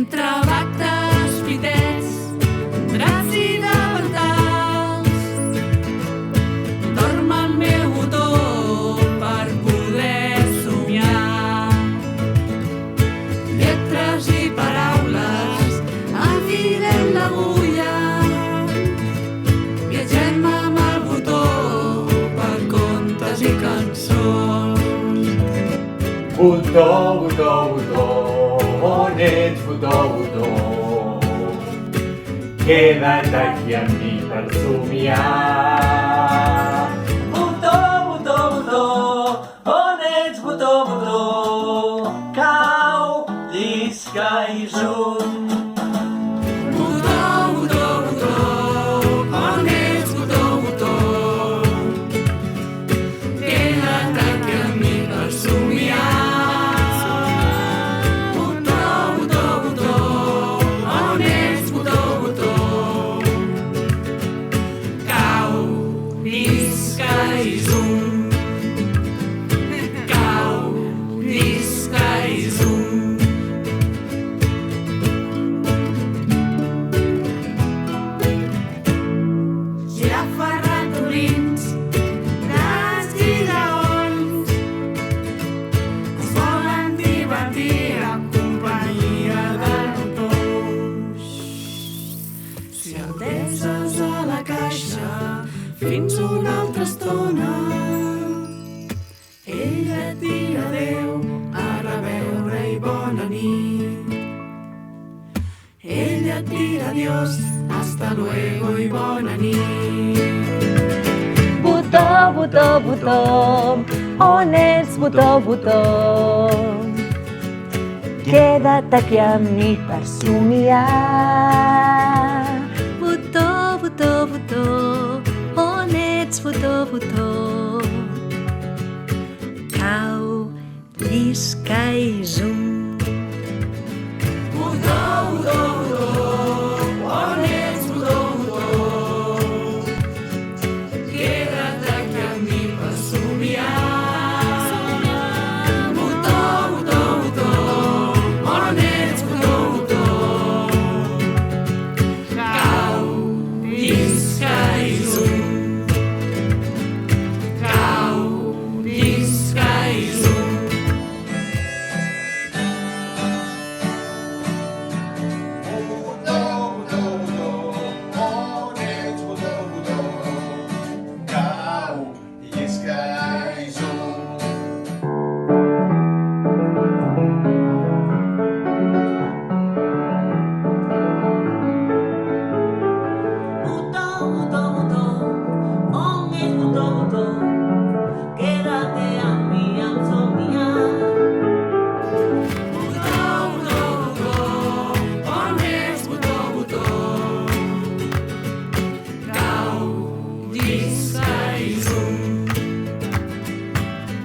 entre bactes, fitets, draps i davantals. Dorm el meu botó per poder somiar. Lletres i paraules, enfilem l'agulla. Viatgem amb el botó per contes i cançons. Botó, botó, botó, on ets, botó, botó? Queda't aquí amb mi per somiar. Botó, botó, botó, on ets, botó, botó? Cau, llisca i zoom. Botó, botó, botó, on ets, botó, botó? Queda't aquí amb mi per somiar. Botó, botó, botó, on ets, botó, botó? Cau, llisca i zoom. Cau, llisca i zoom. Girafa, ratolins, gats i lleons es volen divertir en companyia del botó. Si el deixes a la caixa fins una altra estona, ella et dirà adéu, a reveure i bona nit. Ella et dirà adiós, hasta luego i bona nit. Botó, botó, botó, on ets, botó, botó? Queda't aquí amb mi per somiar. Botó, botó, botó, on ets, botó, botó? Cau, llisca i zoom. Botó, botó, botó, on ets, botó, botó? Queda't aquí amb mi per somiar. Botó, botó, botó, on ets, botó, botó? Cau, llisca i zoom. Cau, llisca i zoom. Botó, botó, botó, on ets, botó, botó? Quédate amb mi a somiar. Botó, botó, botó, on ets, botó, botó? Cau, llisca i zoom.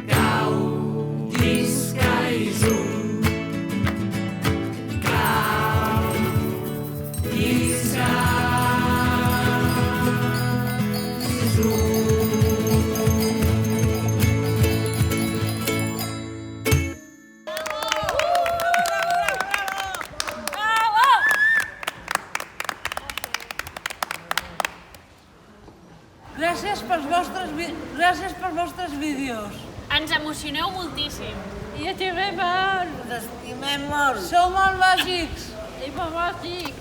Cau, llisca i zoom. Cau, llisca i zoom. Gràcies pels vostres vídeos. Ens emocioneu moltíssim. I estimem molt. Sou molt màgics. I molt màgic.